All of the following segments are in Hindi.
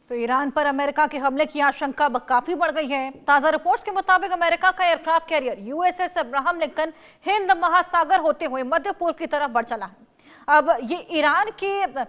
तो ईरान पर अमेरिका के हमले की आशंका काफी बढ़ गई है। ताजा रिपोर्ट्स के मुताबिक अमेरिका का aircraft carrier USS Abraham Lincoln Hind महासागर होते हुए मध्य पूर्व की तरफ बढ़ चला है। अब ये ईरान के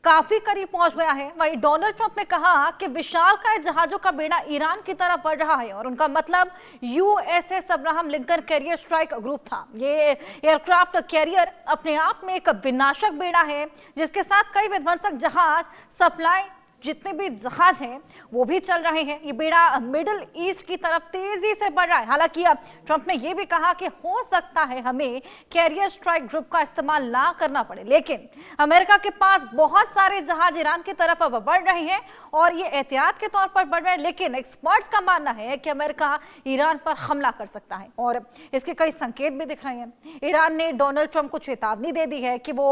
काफी करीब पहुंच गया है। वहीं डोनाल्ड ट्रंप ने कहा कि विशालकाय जहाजों का बेड़ा ईरान की तरफ बढ़ रहा है और उनका मतलब USS Abraham Lincoln carrier strike group था। ये एयरक्राफ्ट कैरियर अपने आप में एक विनाशक बेड़ा है जिसके साथ कई विध्वंसक जहाज, सप्लाई, जितने भी जहाज हैं वो भी चल रहे हैं। ये बेड़ा मिडिल ईस्ट की तरफ तेजी से बढ़ रहा है। हालांकि अब ट्रंप ने यह भी कहा कि हो सकता है हमें कैरियर स्ट्राइक ग्रुप का इस्तेमाल ना करना पड़े, लेकिन अमेरिका के पास बहुत सारे जहाज ईरान की तरफ अब बढ़ रहे हैं और ये एहतियात के तौर पर बढ़ रहे हैं। लेकिन एक्सपर्ट्स का मानना है कि अमेरिका ईरान पर हमला कर सकता है और इसके कई संकेत भी दिख रहे हैं। ईरान ने डोनाल्ड ट्रंप को चेतावनी दे दी है कि वो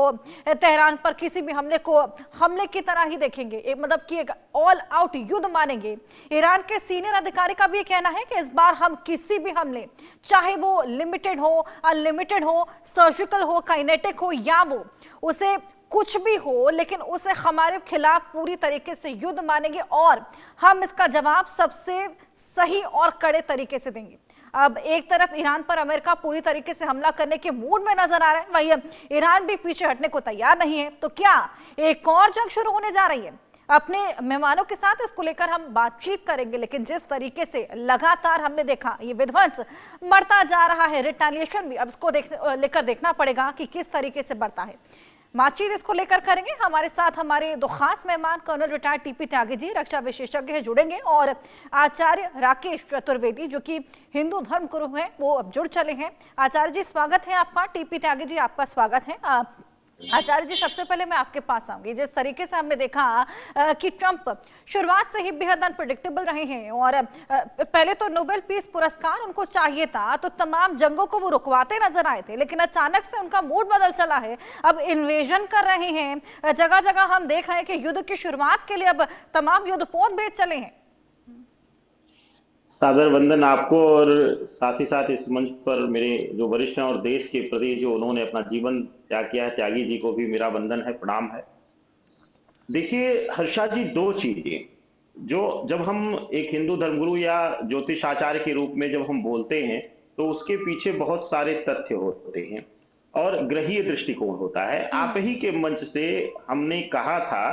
तेहरान पर किसी भी हमले को हमले की तरह ही देखेंगे, मतलब कि एक ऑल आउट युद्ध मानेंगे। ईरान के सीनियर अधिकारी का भी ये कहना है कि इस बार हम किसी भी हमले, चाहे वो लिमिटेड हो, अनलिमिटेड हो, सर्जिकल हो, काइनेटिक हो या वो उसे कुछ भी हो, लेकिन उसे हमारे खिलाफ पूरी तरीके से युद्ध मानेंगे और हम इसका जवाब सबसे सही और कड़े तरीके से देंगे। अब एक तरफ ईरान पर अमेरिका पूरी तरीके से हमला करने के मूड में नजर आ रहा है, वहीं ईरान भी पीछे हटने को तैयार नहीं है। तो क्या एक और जंग शुरू होने जा रही है? अपने मेहमानों के साथ इसको लेकर हम बातचीत करेंगे, लेकिन जिस तरीके से लगातार हमने देखा ये विध्वंस बढ़ता जा रहा है, रिटेलिएशन भी अब इसको लेकर देखना पड़ेगा कि किस तरीके से बढ़ता है। बातचीत इसको लेकर करेंगे। हमारे साथ हमारे दो खास मेहमान colonel retired TP Tyagi ji, रक्षा विशेषज्ञ हैं, जुड़ेंगे, और आचार्य राकेश चतुर्वेदी जो कि हिंदू धर्म गुरु हैं, वो अब जुड़ चले हैं। आचार्य जी स्वागत है आपका। टीपी त्यागी जी आपका स्वागत है। आचार्य जी सबसे पहले मैं आपके पास आऊंगी। जिस तरीके से हमने देखा कि ट्रंप शुरुआत से ही बेहद अनप्रेडिक्टेबल रहे हैं और पहले तो नोबेल पीस पुरस्कार उनको चाहिए था, तो तमाम जंगों को वो रुकवाते नजर आए थे, लेकिन अचानक से उनका मूड बदल चला है। अब इन्वेजन कर रहे हैं, जगह जगह हम देख रहे हैं कि युद्ध की शुरुआत के लिए अब तमाम युद्धपोत भेज चले हैं। सादर वंदन आपको और साथ ही साथ इस मंच पर मेरे जो वरिष्ठ हैं और देश के प्रति जो उन्होंने अपना जीवन त्याग किया है, त्यागी जी को भी मेरा वंदन है, प्रणाम है। देखिए हर्षा जी, दो चीजें जो जब हम एक हिंदू धर्मगुरु या ज्योतिष आचार्य के रूप में जब हम बोलते हैं तो उसके पीछे बहुत सारे तथ्य होते हैं और ग्रहीय दृष्टिकोण होता है। आप ही के मंच से हमने कहा था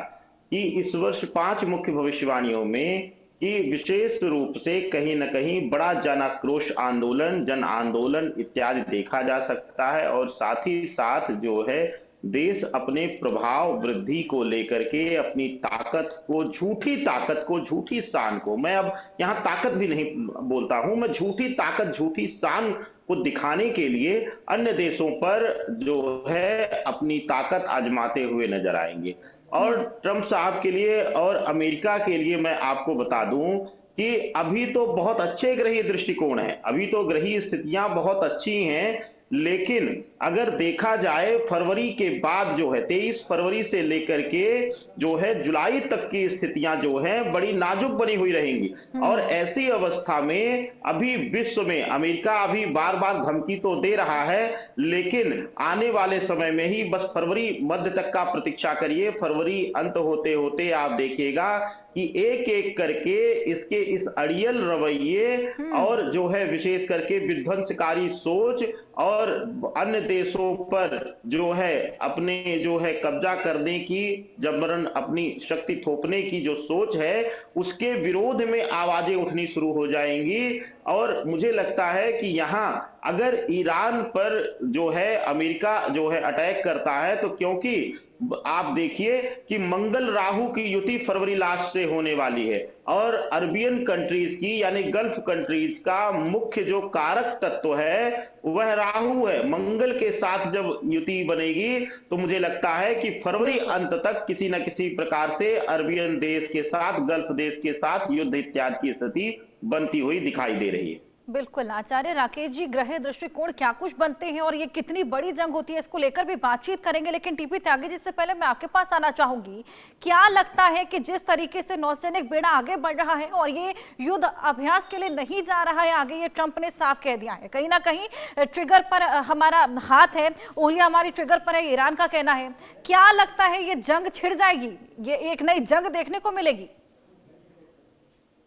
कि इस वर्ष 5 मुख्य भविष्यवाणियों में कि विशेष रूप से कहीं न कहीं बड़ा जन आक्रोश आंदोलन, जन आंदोलन इत्यादि देखा जा सकता है और साथ ही साथ जो है देश अपने प्रभाव वृद्धि को लेकर के अपनी ताकत को, झूठी ताकत को, झूठी शान को, मैं अब यहां ताकत भी नहीं बोलता हूं, मैं झूठी ताकत, झूठी शान को दिखाने के लिए अन्य देशों पर जो है अपनी ताकत आजमाते हुए नजर आएंगे। और ट्रंप साहब के लिए और अमेरिका के लिए मैं आपको बता दूं कि अभी तो बहुत अच्छे ग्रहीय दृष्टिकोण है, अभी तो ग्रहीय स्थितियां बहुत अच्छी हैं, लेकिन अगर देखा जाए फरवरी के बाद जो है 23 फरवरी से लेकर के जो है जुलाई तक की स्थितियां जो है बड़ी नाजुक बनी हुई रहेंगी। और ऐसी अवस्था में अभी विश्व में अमेरिका अभी बार बार धमकी तो दे रहा है, लेकिन आने वाले समय में ही बस फरवरी मध्य तक का प्रतीक्षा करिए, फरवरी अंत होते होते आप देखिएगा कि एक एक करके इसके इस अड़ियल रवैये और जो है विशेष करके विध्वंसकारी सोच और अन्य देशों पर जो है अपने जो है कब्जा करने की, जबरन अपनी शक्ति थोपने की जो सोच है, उसके विरोध में आवाजें उठनी शुरू हो जाएंगी। और मुझे लगता है कि यहां अगर ईरान पर जो है अमेरिका जो है अटैक करता है तो, क्योंकि आप देखिए कि मंगल राहु की युति फरवरी लास्ट से होने वाली है और अरबियन कंट्रीज की यानी गल्फ कंट्रीज का मुख्य जो कारक तत्व है वह राहु है। मंगल के साथ जब युति बनेगी तो मुझे लगता है कि फरवरी अंत तक किसी न किसी प्रकार से अरबियन देश के साथ, गल्फ देश के साथ युद्ध इत्यादि की स्थिति बनती हुई दिखाई दे रही है। बिल्कुल आचार्य राकेश जी, ग्रह दृष्टिकोण क्या कुछ बनते हैं और ये कितनी बड़ी जंग होती है, इसको लेकर भी बातचीत करेंगे, लेकिन टीपी त्यागी जी से पहले मैं आपके पास आना चाहूंगी। क्या लगता है कि जिस तरीके से नौसैनिक बेड़ा आगे बढ़ रहा है और ये युद्ध अभ्यास के लिए नहीं जा रहा है आगे, ये ट्रंप ने साफ कह दिया है, कहीं ना कहीं ट्रिगर पर हमारा हाथ है, उंगलियां हमारी ट्रिगर पर है, ईरान का कहना है। क्या लगता है ये जंग छिड़ जाएगी, ये एक नई जंग देखने को मिलेगी?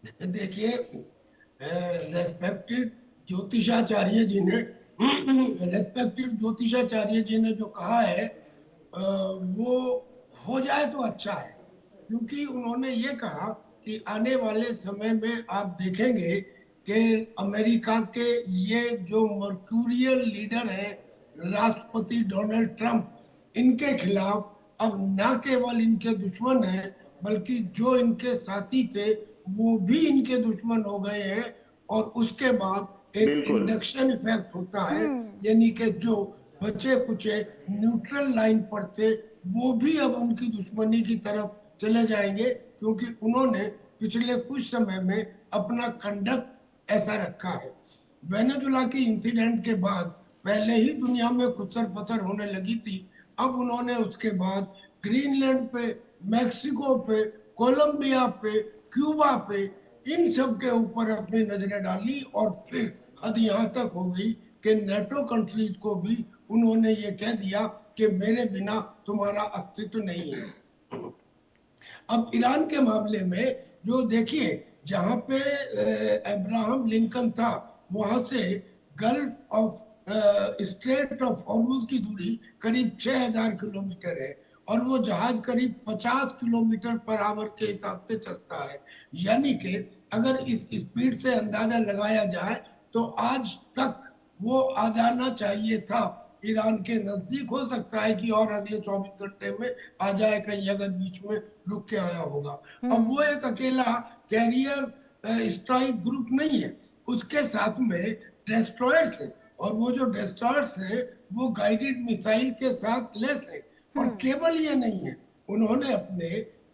देखिए, रेस्पेक्टेड ज्योतिषाचार्य जी ने रेस्पेक्टेड ज्योतिषाचार्य जी ने जो कहा है, वो हो जाए तो अच्छा है। क्योंकि उन्होंने ये कहा कि आने वाले समय में आप देखेंगे कि अमेरिका के ये जो मर्क्यूरियल लीडर है, राष्ट्रपति डोनाल्ड ट्रंप, इनके खिलाफ अब न केवल इनके दुश्मन हैं, बल्कि जो इनके साथी थे वो भी इनके दुश्मन हो गए हैं। और उसके बाद एक बिल्कुल। इंडक्शन इफेक्ट होता है, हम्म। यानी कि जो बचे कुचे न्यूट्रल लाइन पर थे वो भी अब उनकी दुश्मनी की तरफ चले जाएंगे, क्योंकि उन्होंने पिछले कुछ समय में अपना कंडक्ट ऐसा रखा है। वेनेजुला की इंसिडेंट के बाद पहले ही दुनिया में खुचर पथर होने लगी थी। अब उन्होंने उसके बाद ग्रीनलैंड पे, मैक्सिको पे, कोलंबिया पे, क्यूबा पे, इन सब के ऊपर अपनी नजरें डाली। और फिर हद यहाँ तक हो गई कि नेटो कंट्रीज को भी उन्होंने ये कह दिया कि मेरे बिना तुम्हारा अस्तित्व नहीं है। अब ईरान के मामले में जो देखिए, जहां पे अब्राहम लिंकन था, वहां से gulf of straight of Hormuz की दूरी करीब 6000 किलोमीटर है, और वो जहाज करीब 50 किलोमीटर पर आवर के हिसाब से चलता है। यानी कि अगर इस स्पीड से अंदाजा लगाया जाए तो आज तक वो आ जाना चाहिए था। ईरान के नजदीक हो सकता है कि और अगले 24 घंटे में आ जाए, कहीं अगर बीच में रुक के आया होगा। अब वो एक अकेला कैरियर स्ट्राइक ग्रुप नहीं है, उसके साथ में डेस्ट्रॉयर्स है, और वो जो डेस्ट्रॉयर्स है वो गाइडेड मिसाइल के साथ लेस है। और केवल ये नहीं है, उन्होंने अपने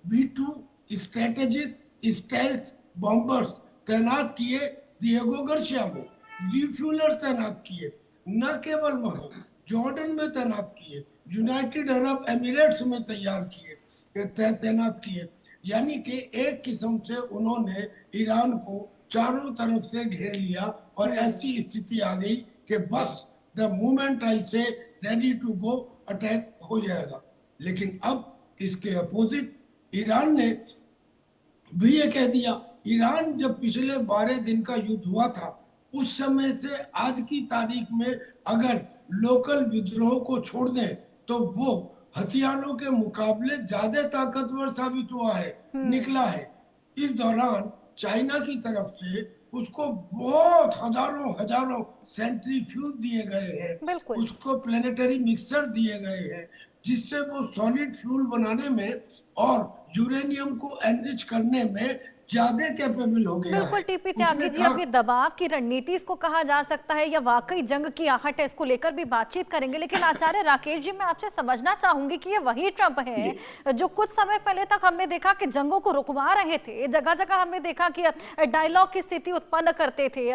B2 स्ट्रेटेजिक स्टेल्थ बॉम्बर्स तैनात किए दिएगो गार्सिया में, रिफ्यूलर तैनात किए, न केवल वहां जॉर्डन में तैनात किए, यूनाइटेड अरब एमिरेट्स में तैयार किए, तैनात किए। यानी कि एक किस्म से उन्होंने ईरान को चारों तरफ से घेर लिया, और ऐसी स्थिति आ गई कि बस द मोमेंट आई से रेडी टू गो अटैक हो जाएगा। लेकिन अब इसके अपोजिट ईरान ने भी ये कह दिया। ईरान जब पिछले 12 दिन का युद्ध हुआ था, उस समय से आज की तारीख में अगर लोकल विद्रोह को छोड़ दें तो वो हथियारों के मुकाबले ज्यादा ताकतवर साबित हुआ है, निकला है। इस दौरान चाइना की तरफ से उसको बहुत हजारों हजारों सेंट्रीफ्यूज दिए गए हैं, बिल्कुल। उसको प्लेनेटरी मिक्सर दिए गए हैं, जिससे वो सॉलिड फ्यूल बनाने में और यूरेनियम को एनरिच करने में ज्यादा कैपेबल हो गया बिल्कुल है। टीपी उसने त्यागी जी, कहा, अब ये दबाव की रणनीति इसको कहा जा सकता है या वाकई जंग की आहट है, इसको लेकर भी बातचीत करेंगे। लेकिन आचार्य राकेश जी, मैं आपसे समझना चाहूंगी कि ये वही ट्रंप है जो कुछ समय पहले तक हमने देखा कि जंगों को रुकवा रहे थे, जगह जगह हमने देखा कि डायलॉग की स्थिति उत्पन्न करते थे,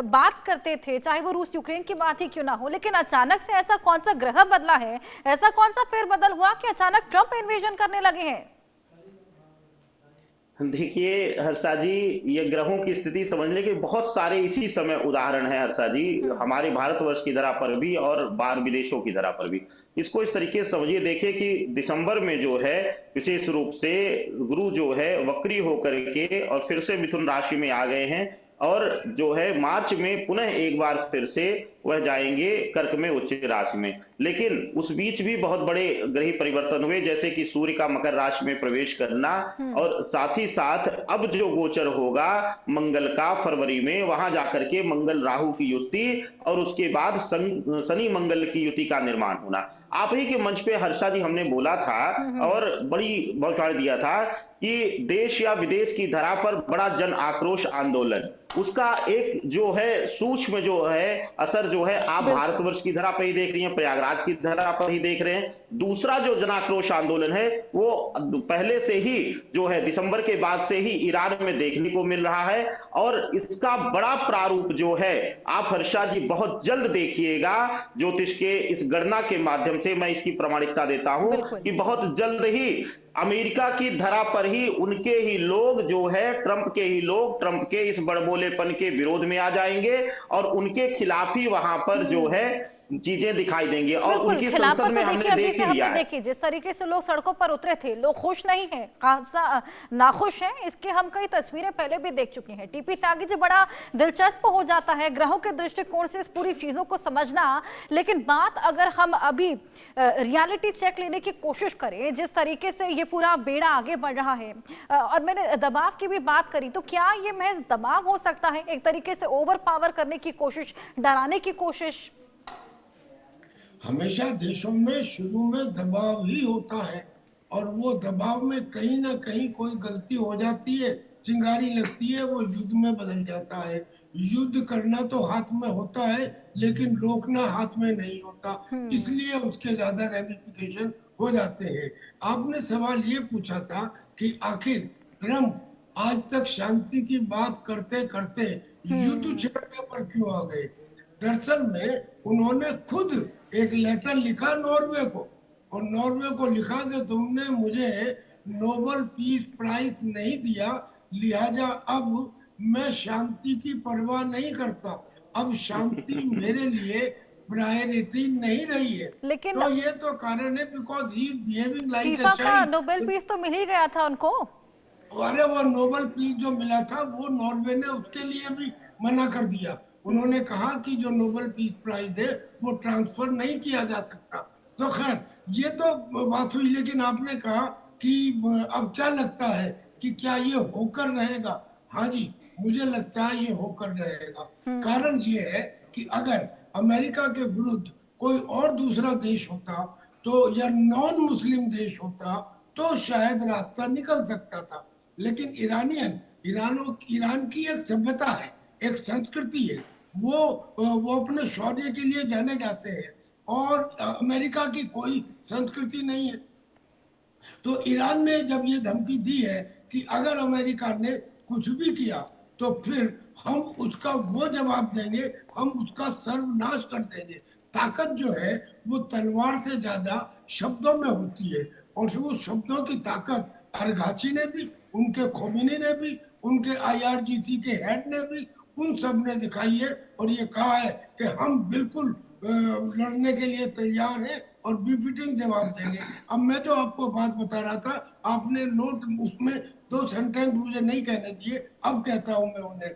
बात करते थे, चाहे वो रूस यूक्रेन की बात ही क्यों ना हो। लेकिन अचानक से ऐसा कौन सा ग्रह बदला है, ऐसा कौन सा फेरबदल हुआ कि अचानक ट्रंप इन्वेजन करने लगे हैं? देखिए हर्षा जी, ये ग्रहों की स्थिति समझने के बहुत सारे इसी समय उदाहरण हैं हर्षा जी, हमारे भारतवर्ष की धरा पर भी और बाहर विदेशों की धरा पर भी। इसको इस तरीके से समझिए, देखिए कि दिसंबर में जो है विशेष रूप से गुरु जो है वक्री होकर के और फिर से मिथुन राशि में आ गए हैं, और जो है मार्च में पुनः एक बार फिर से वह जाएंगे कर्क में उच्च राशि में। लेकिन उस बीच भी बहुत बड़े ग्रही परिवर्तन हुए, जैसे कि सूर्य का मकर राशि में प्रवेश करना, और साथ ही साथ अब जो गोचर होगा मंगल का फरवरी में, वहां जाकर के मंगल राहु की युति और उसके बाद शनि मंगल की युति का निर्माण होना। आप ही के मंच पे हर्षा जी हमने बोला था और बड़ी भविष्यवाणी दिया था कि देश या विदेश की धरा पर बड़ा जन आक्रोश आंदोलन, उसका एक जो है सूक्ष्म जो है असर जो है आप भारतवर्ष की धरा पर ही देख रही हैं, प्रयागराज की धरा पर ही देख रहे हैं। दूसरा जो जन आक्रोश आंदोलन है वो पहले से ही जो है दिसंबर के बाद से ही ईरान में देखने को मिल रहा है, और इसका बड़ा प्रारूप जो है आप हर्षा जी बहुत जल्द देखिएगा। ज्योतिष के इस गणना के माध्यम से मैं इसकी प्रामाणिकता देता हूं कि बहुत जल्द ही अमेरिका की धरा पर ही उनके ही लोग जो है ट्रंप के ही लोग ट्रंप के इस बड़बोलेपन के विरोध में आ जाएंगे, और उनके खिलाफ ही वहां पर जो है चीजें दिखाई देंगी। और बिल्कुल, उनकी खिलाफत संसद में तो देखिए हमने अभी देख से ही लिया हमने है। देखी, जिस तरीके से लोग सड़कों पर उतरे थे, लोग खुश नहीं हैं, खासा नाखुश हैं, इसके हम कई तस्वीरें पहले भी देख चुके हैं। टीपी त्यागी जी, बड़ा दिलचस्प हो जाता है ग्रहों के दृष्टिकोण से इस पूरी चीजों को समझना। लेकिन बात अगर हम अभी रियलिटी चेक लेने की कोशिश करें, जिस तरीके से ये पूरा बेड़ा आगे बढ़ रहा है, और मैंने दबाव की भी बात करी, तो क्या ये महज दबाव हो सकता है, एक तरीके से ओवर पावर करने की कोशिश, डराने की कोशिश? हमेशा देशों में शुरू में दबाव ही होता है, और वो दबाव में कहीं ना कहीं कोई गलती हो जाती है, चिंगारी लगती है, वो युद्ध में बदल जाता है। युद्ध करना तो हाथ में होता है, लेकिन रोकना हाथ में नहीं होता, इसलिए उसके ज्यादा रेमिफिकेशन हो जाते हैं। आपने सवाल ये पूछा था कि आखिर ट्रम्प आज तक शांति की बात करते करते युद्ध छेड़ने पर क्यों आ गए। दरअसल में उन्होंने खुद एक लेटर लिखा नॉर्वे को, और नॉर्वे को लिखा कि तुमने मुझे नोबेल पीस प्राइज नहीं दिया, लिहाजा अब मैं शांति की परवाह नहीं करता, अब शांति मेरे लिए प्रायोरिटी नहीं रही है। लेकिन तो ये तो कारण है, because he behaving like a FIFA का नोबेल चाइल्ड। पीस तो मिल ही गया था उनको। अरे वो नोबेल पीस जो मिला था, वो नॉर्वे ने उसके लिए भी मना कर दिया। उन्होंने कहा कि जो नोबेल पीस प्राइज है वो ट्रांसफर नहीं किया जा सकता। तो खैर, ये तो बात हुई, लेकिन आपने कहा कि अब क्या लगता है कि क्या ये होकर रहेगा। हाँ जी, मुझे लगता है ये होकर रहेगा। कारण ये है कि अगर अमेरिका के विरुद्ध कोई और दूसरा देश होता, तो या नॉन मुस्लिम देश होता, तो शायद रास्ता निकल सकता था। लेकिन ईरान की एक सभ्यता है, एक संस्कृति है, वो अपने शौर्य के लिए जाने जाते हैं, और अमेरिका की कोई संस्कृति नहीं है। तो ईरान ने जब ये धमकी दी है कि अगर अमेरिका ने कुछ भी किया तो फिर हम उसका वो जवाब देंगे, हम उसका सर्वनाश कर देंगे। ताकत जो है वो तलवार से ज्यादा शब्दों में होती है, और वो शब्दों की ताकत अरगाची ने भी, उनके खोमेनी ने भी, उनके आईआरजीसी के हेड ने भी, उन सब ने दिखाई है, और ये कहा है कि हम बिल्कुल लड़ने के लिए तैयार है और बिफिटिंग जवाब देंगे। अब मैं जो आपको बात बता रहा था, आपने नोट उसमें 2 सेंटेंस मुझे नहीं कहने दिए, अब कहता हूं मैं उन्हें।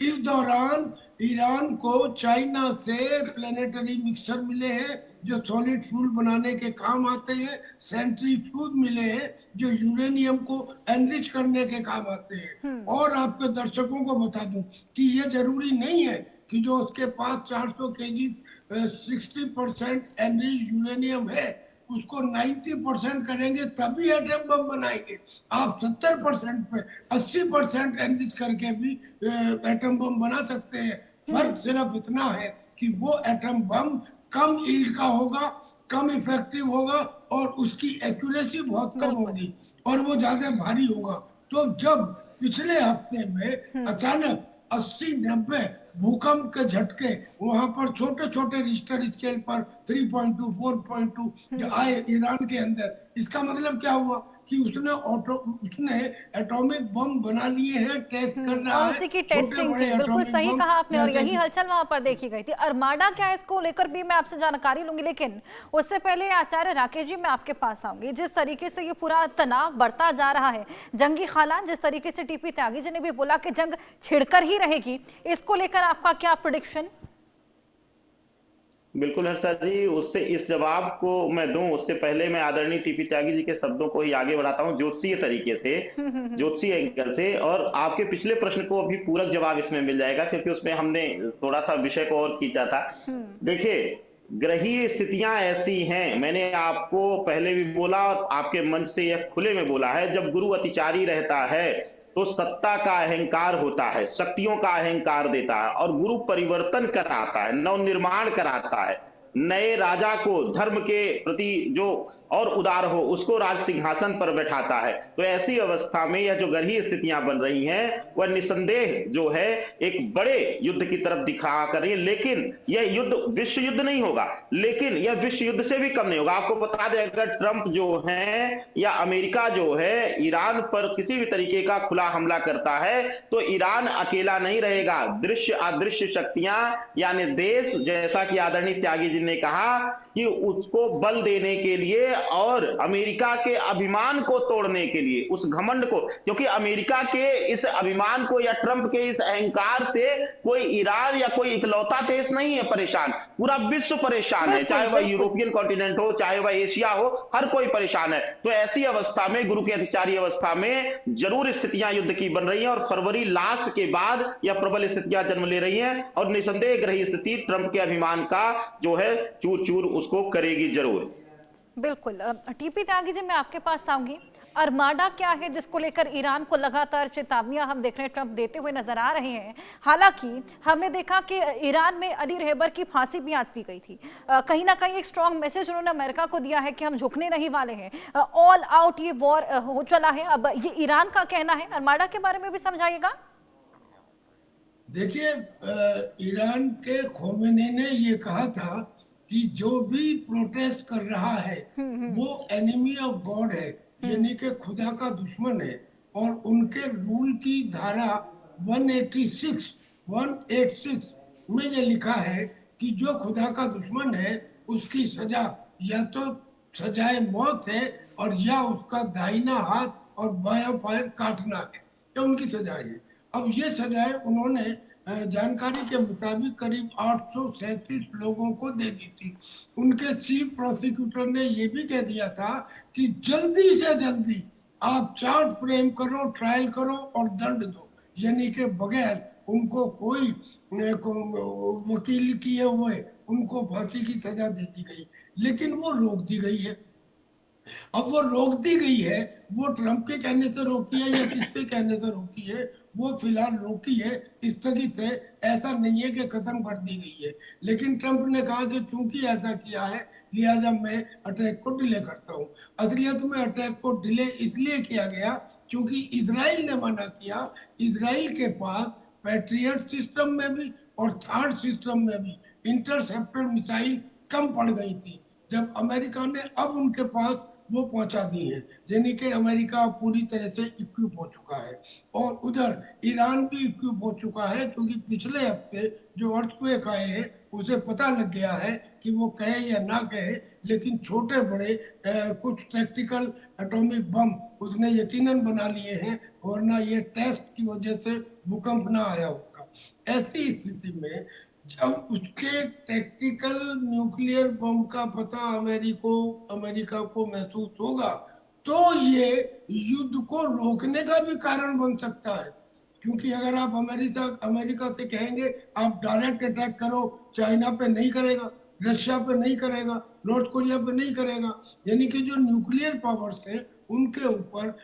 इस दौरान ईरान को चाइना से प्लेनेटरी मिक्सचर मिले हैं जो सॉलिड फ्यूल बनाने के काम आते हैं, सेंट्रीफ्यूज मिले हैं जो यूरेनियम को एनरिच करने के काम आते हैं। और आपके दर्शकों को बता दूं कि ये जरूरी नहीं है कि जो उसके पास 400 केजी 60% एनरिच यूरेनियम है, उसको 90% करेंगे तभी एटम बम बनाएंगे। आप 70% पे 80% एनरिच करके भी एटम बम बना सकते हैं। फर्क सिर्फ इतना है कि वो एटम बम कम ईल्ड का होगा, कम इफेक्टिव होगा, और उसकी एक्यूरेसी बहुत कम होगी, और वो ज्यादा भारी होगा। तो जब पिछले हफ्ते में अचानक 80-90 भूकंप के झटके वहां पर छोटे छोटे रिश्टर स्केल पर 3.2 4.2 आए ईरान के अंदर, इसका मतलब क्या हुआ कि उसने एटॉमिक बम बना लिए हैं, टेस्ट कर रहा और है उसी की छोटे टेस्टिंग बड़े थी, बिल्कुल एटॉमिक सही बम। कहा आपने, और जैसे यही हलचल वहां पर देखी गई थी। अरमाडा क्या है, इसको लेकर भी मैं आपसे जानकारी लूंगी, लेकिन उससे पहले आचार्य राकेश जी, मैं आपके पास आऊंगी। जिस तरीके से ये पूरा तनाव बढ़ता जा रहा है, जंगी हालात, जिस तरीके से टीपी त्यागी जी ने भी बोला कि जंग छिड़कर ही रहेगी, इसको लेकर आपका क्या प्रेडिक्शन? बिल्कुल हर्षा जी, उससे इस जवाब को मैं दूं उससे पहले मैं आदरणीय टीपी त्यागी जी के शब्दों को ही आगे बढ़ाता हूं ज्योतिषीय तरीके से, ज्योतिषीय एंगल से। और आपके पिछले प्रश्न को अभी पूरक जवाब इसमें मिल जाएगा, क्योंकि उसमें हमने थोड़ा सा विषय को और खींचा था। देखिए, ग्रहीय स्थितियां ऐसी हैं, मैंने आपको पहले भी बोला और आपके मंच से यह खुले में बोला है, जब गुरु अतिचारी रहता है तो सत्ता का अहंकार होता है, शक्तियों का अहंकार देता है, और गुरु परिवर्तन कराता है, नव निर्माण कराता है, नए राजा को धर्म के प्रति जो और उदार हो उसको राज सिंहासन पर बैठाता है। तो ऐसी अवस्था में यह जो गर्ही स्थितियां बन रही हैं वह निसंदेह जो है एक बड़े युद्ध की तरफ दिखा कर रही है। लेकिन यह युद्ध विश्व युद्ध नहीं होगा, लेकिन यह विश्व युद्ध से भी कम नहीं होगा। आपको बता दें, अगर ट्रंप जो है या अमेरिका जो है ईरान पर किसी भी तरीके का खुला हमला करता है तो ईरान अकेला नहीं रहेगा। दृश्य अदृश्य शक्तियां यानी देश, जैसा कि आदरणीय त्यागी जी ने कहा कि उसको बल देने के लिए और अमेरिका के अभिमान को तोड़ने के लिए, उस घमंड को, क्योंकि अमेरिका के इस अभिमान को या ट्रंप के इस अहंकार से कोई ईरान या कोई इकलौता देश नहीं है परेशान, पूरा विश्व परेशान है। चाहे वह यूरोपियन कॉन्टिनेंट हो, चाहे वह एशिया हो, हर कोई परेशान है। तो ऐसी अवस्था में, गुरु की अतिचारी अवस्था में जरूर स्थितियां युद्ध की बन रही हैं और फरवरी लास्ट के बाद यह प्रबल स्थितियां जन्म ले रही हैं और निसंदेह रही स्थिति ट्रंप के अभिमान का जो है चूर चूर उसको करेगी जरूर। बिल्कुल। टीपी त्यागी जी, मैं आपके पास आऊंगी। अरमाडा क्या है जिसको लेकर ईरान को लगातार चेतावनियां हम देख रहे हैं ट्रंप देते हुए नजर आ रहे हैं। हालांकि हमने देखा कि ईरान में अली रहबर की फांसी भी आज दी गई थी। कहीं ना कहीं एक स्ट्रॉन्ग मैसेज उन्होंने अमेरिका को दिया है कि हम झुकने नहीं वाले हैं। ऑल आउट ये वॉर हो चला है। अब ये ईरान का कहना है, अरमाडा के बारे में भी समझाइएगा। देखिए, ईरान के खोमेनी ने ये कहा था कि जो भी प्रोटेस्ट कर रहा है वो एनिमी ऑफ गॉड है, यानी कि खुदा का दुश्मन है। और उनके रूल की धारा 186 में ये लिखा है कि जो खुदा का दुश्मन है उसकी सजा या तो सजाए मौत है और या उसका दाहिना हाथ और बायां पैर काटना है, ये उनकी सजाएं है। अब ये सजाएं उन्होंने जानकारी के मुताबिक करीब 837 लोगों को दे दी थी। उनके चीफ प्रोसिक्यूटर ने ये भी कह दिया था कि जल्दी से जल्दी आप चार्ज फ्रेम करो, ट्रायल करो और दंड दो, यानी कि बगैर उनको कोई वकील किए हुए उनको फांसी की सजा दे दी गई। लेकिन वो रोक दी गई है। अब वो रोक दी गई है, वो ट्रंप के कहने से रोकी है या किसके कहने से रोकी है, वो फिलहाल रोकी है, स्थगित है। ऐसा नहीं है कि खत्म कर दी गई है। लेकिन ट्रंप ने कहा कि चूंकि ऐसा किया है लिहाजा मैं अटैक को डिले करता हूँ। असलियत में अटैक को डिले इसलिए किया गया क्योंकि इजराइल ने मना किया। इजराइल के पास पैट्रियट सिस्टम में भी और थर्ड सिस्टम में भी इंटरसेप्टर मिसाइल कम पड़ गई थी। जब अमेरिका ने अब उनके पास वो पहुंचा दी है, यानी कि अमेरिका पूरी तरह से इक्विप हो चुका है। और उधर ईरान भी इक्विप हो चुका है, क्योंकि पिछले हफ्ते जो अर्थक्वेक आए हैं उसे पता लग गया है कि वो कहे या ना कहे, लेकिन छोटे बड़े कुछ टैक्टिकल एटॉमिक बम उसने यकीनन बना लिए हैं, वरना ये टेस्ट की वजह से भूकंप ना आया होता। ऐसी स्थिति में जब उसके टैक्टिकल न्यूक्लियर बम का पता अमेरिका को महसूस होगा तो ये युद्ध को रोकने का भी कारण बन सकता है। क्योंकि अगर आप अमेरिका से कहेंगे आप डायरेक्ट अटैक करो, चाइना पे नहीं करेगा, रशिया पे नहीं करेगा, नॉर्थ कोरिया पे नहीं करेगा, यानी कि जो न्यूक्लियर पावर्स हैं उनके ऊपर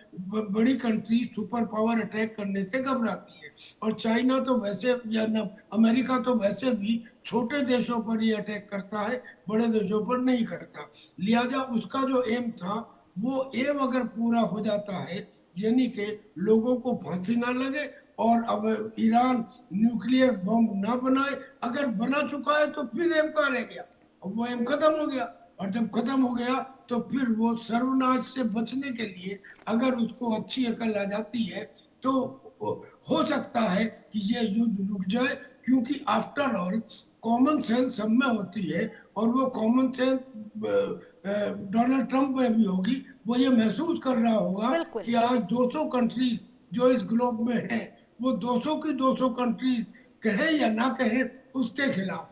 बड़ी कंट्री सुपर पावर अटैक करने से घबराती है। और चाइना तो वैसे या न अमेरिका तो वैसे भी छोटे देशों पर ही अटैक करता है, बड़े देशों पर नहीं करता। लिहाजा उसका जो एम था वो एम अगर पूरा हो जाता है, यानी कि लोगों को फांसी ना लगे और अब ईरान न्यूक्लियर बम ना बनाए, अगर बना चुका है तो फिर एम कहाँ रह गया? अब वो एम खत्म हो गया। और जब खत्म हो गया तो फिर वो सर्वनाश से बचने के लिए अगर उसको अच्छी अकल आ जाती है तो हो सकता है कि ये युद्ध रुक जाए। क्योंकि आफ्टर ऑल कॉमन सेंस सब में होती है और वो कॉमन सेंस डोनाल्ड ट्रंप में भी होगी। वो ये महसूस कर रहा होगा कि आज 200 कंट्रीज जो इस ग्लोब में हैं वो 200 की 200 कंट्रीज कहे या ना कहे उसके खिलाफ।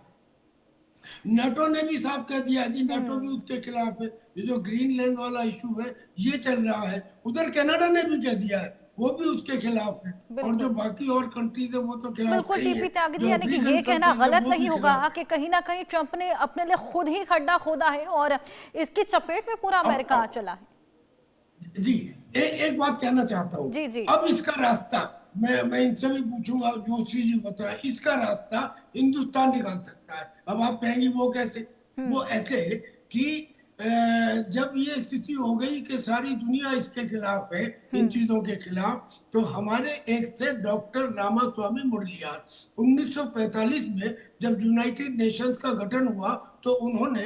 नाटो ने भी साफ कह दिया जी, नाटो भी उसके खिलाफ है। ये जो ग्रीनलैंड वाला इशू है ये चल रहा है, उधर कनाडा ने भी कह दिया है वो भी उसके खिलाफ है। और जो बाकी और कंट्रीज है वो तो खिलाफ बिल्कुल टीपी त्यागी जी, यानी कि ये कहना गलत नहीं होगा कि कहीं ना कहीं ट्रंप ने अपने लिए खुद ही खड्डा खोदा है और इसकी चपेट में पूरा अमेरिका आ चला है। जी एक बात कहना चाहता हूँ। जी जी। अब इसका रास्ता मैं इनसे भी पूछूंगा, जोशी जी बताए इसका रास्ता हिंदुस्तान निकाल सकता है। अब आप कहेंगे वो कैसे? वो ऐसे कि जब ये स्थिति हो गई कि सारी दुनिया इसके खिलाफ है, इन चीजों के खिलाफ, तो हमारे एक थे डॉक्टर रामास्वामी मुरलियार। 1945 में जब यूनाइटेड नेशंस का गठन हुआ तो उन्होंने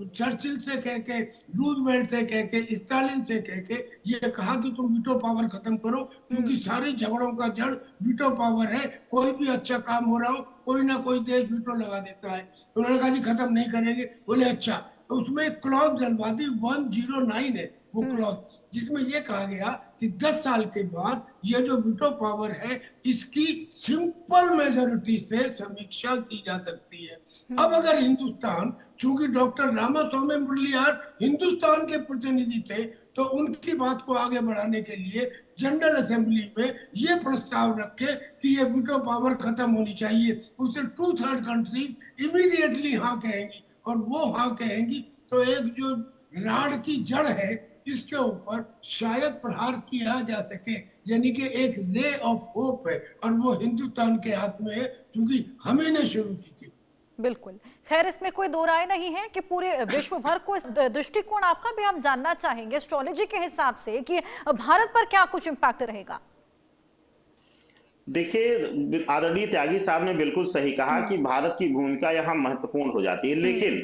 चर्चिल से कह के, रूजवेल्ट से कह के, स्टालिन से कह के ये कहा कि तुम वीटो पावर खत्म करो, क्योंकि सारे झगड़ों का जड़ वीटो पावर है। कोई भी अच्छा काम हो रहा हो, कोई ना कोई देश वीटो लगा देता है। उन्होंने कहा जी खत्म नहीं करेंगे। बोले अच्छा, तो उसमें क्लॉज डलवा दी, 109 है वो क्लॉज, जिसमें ये कहा गया कि 10 साल के बाद ये जो वीटो पावर है इसकी सिंपल मेजोरिटी से समीक्षा की जा सकती है। अब अगर हिंदुस्तान, चूंकि डॉक्टर रामास्वामी मुरलियार हिंदुस्तान के प्रतिनिधि थे, तो उनकी बात को आगे बढ़ाने के लिए जनरल असेंबली में ये प्रस्ताव रखे कि ये वीटो पावर खत्म होनी चाहिए, उसे 2/3 कंट्रीज इमीडिएटली हाँ कहेंगी, और वो हाँ कहेंगी तो एक जो राड की जड़ है इसके ऊपर शायद प्रहार किया जा सके, यानी कि एक रे ऑफ होप है, और वो हिंदुस्तान के हाथ में है, क्योंकि हमें ने शुरू की थी। बिल्कुल, खैर इसमें कोई दो राय नहीं है कि पूरे विश्व भर को इस दृष्टिकोण आपका भी हम जानना चाहेंगे एस्ट्रोलॉजी के हिसाब से कि भारत पर क्या कुछ इम्पैक्ट रहेगा। देखिए, आदरणीय त्यागी साहब ने बिल्कुल सही कहा कि भारत की भूमिका यहाँ महत्वपूर्ण हो जाती है, लेकिन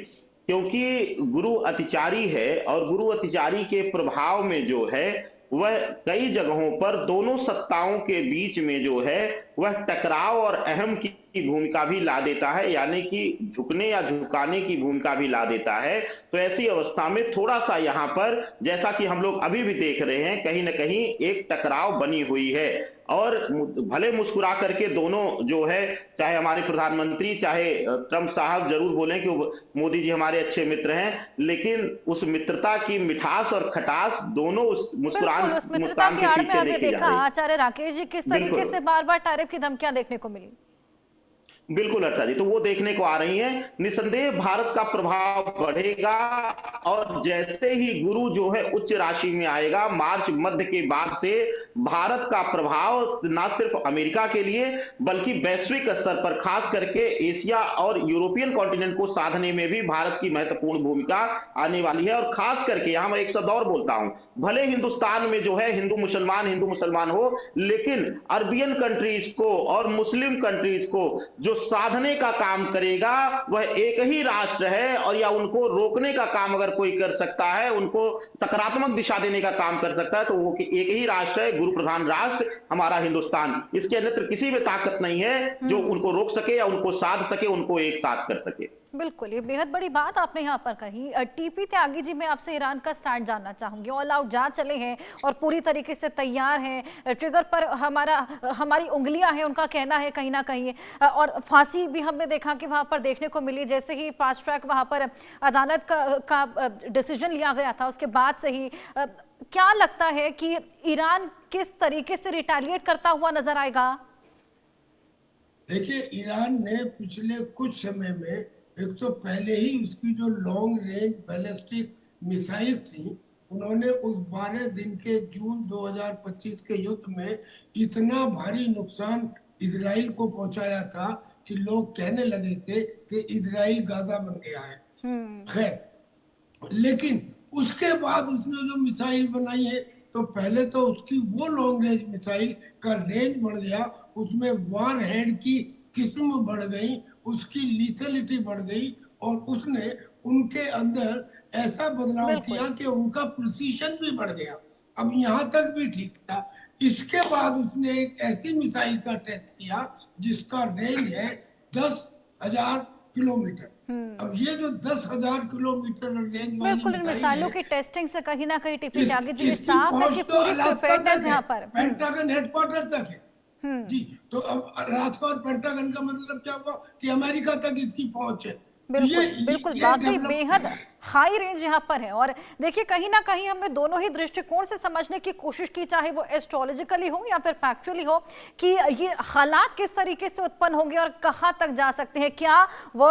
क्योंकि गुरु अतिचारी है और गुरु अतिचारी के प्रभाव में जो है वह कई जगहों पर दोनों सत्ताओं के बीच में जो है वह टकराव और अहम की भूमिका भी ला देता है, यानी कि झुकने या झुकाने की भूमिका भी ला देता है। तो ऐसी अवस्था में थोड़ा सा यहाँ पर, जैसा कि हम लोग अभी भी देख रहे हैं, कहीं ना कहीं एक टकराव बनी हुई है। और भले मुस्कुरा करके दोनों जो है, चाहे हमारे प्रधानमंत्री चाहे ट्रंप साहब जरूर बोलें कि मोदी जी हमारे अच्छे मित्र हैं, लेकिन उस मित्रता की मिठास और खटास दोनों उस मुस्कुरान के पीछे देखी जा रही है। आचार्य राकेश जी, किस तरीके से बार बार टैरिफ की धमकियां देखने को मिली? बिल्कुल अर्चा जी, तो वो देखने को आ रही है। निसंदेह भारत का प्रभाव बढ़ेगा, और जैसे ही गुरु जो है उच्च राशि में आएगा मार्च मध्य के बाद से, भारत का प्रभाव न सिर्फ अमेरिका के लिए बल्कि वैश्विक स्तर पर, खास करके एशिया और यूरोपियन कॉन्टिनेंट को साधने में भी भारत की महत्वपूर्ण भूमिका आने वाली है। और खास करके यहां मैं एक शब्द और बोलता हूं, भले हिंदुस्तान में जो है हिंदू मुसलमान हो, लेकिन अरबियन कंट्रीज को और मुस्लिम कंट्रीज को जो साधने का काम करेगा वह एक ही राष्ट्र है, और या उनको रोकने का काम अगर कोई कर सकता है, उनको सकारात्मक दिशा देने का काम कर सकता है, तो वो एक ही राष्ट्र है, गुरु प्रधान राष्ट्र हमारा हिंदुस्तान। इसके अन्यत्र किसी में ताकत नहीं है जो उनको रोक सके या उनको साध सके, उनको एक साथ कर सके। बिल्कुल, ये बेहद बड़ी बात आपने यहाँ पर कही। टीपी त्यागी जी, मैं आपसे ईरान का स्टैंड जानना चाहूंगी। ऑल आउट जा चले हैं और पूरी तरीके से तैयार हैं, ट्रिगर पर हमारी उंगलियां हैं, उनका कहना है कहीं ना कहीं। और फांसी भी हमने देखा कि वहां पर देखने को मिली, जैसे ही फास्ट ट्रैक वहां पर अदालत का डिसीजन लिया गया था उसके बाद से ही। क्या लगता है कि ईरान किस तरीके से रिटेलिएट करता हुआ नजर आएगा? देखिए, ईरान ने पिछले कुछ समय में, एक तो पहले ही उसकी जो लॉन्ग रेंज बैलिस्टिक मिसाइल थी, उन्होंने उस 12 दिन के जून 2025 के युद्ध में इतना भारी नुकसान इजराइल को पहुंचाया था कि लोग कहने लगे थे कि इजराइल गाजा बन गया है। खैर, लेकिन उसके बाद उसने जो मिसाइल बनाई है, तो पहले तो उसकी वो लॉन्ग रेंज मिसाइल का रेंज बढ़ गया, उसमें वार हेड की किस्म बढ़ गई, उसकी लीथलिटी बढ़ गई, और उसने उनके अंदर ऐसा बदलाव किया कि उनका प्रिसीशन भी बढ़ गया। अब यहाँ तक भी ठीक था। इसके बाद उसने एक ऐसी मिसाइल का टेस्ट किया जिसका रेंज है 10,000 किलोमीटर। अब ये जो 10,000 किलोमीटर रेंज वाली बिल्कुल, इन मिसाइलों की टेस्टिंग से कहीं ना कहीं टीपी त्यागी जी साफ है कि पूरी प्रिपेयर्डनेस यहाँ पर पेंटागन हेडक्वार्टर तक है जी। तो अब अलास्का और पेंटागन का मतलब क्या हुआ कि अमेरिका तक इसकी पहुंच है। बिल्कुल, वाकई बेहद हाई रेंज यहाँ पर है। और देखिए, कहीं ना कहीं हमने दोनों ही दृष्टिकोण से समझने की कोशिश की, चाहे वो एस्ट्रोलॉजिकली हो या फिर फैक्चुअली हो, कि ये हालात किस तरीके से उत्पन्न होंगे और कहाँ तक जा सकते हैं। क्या वो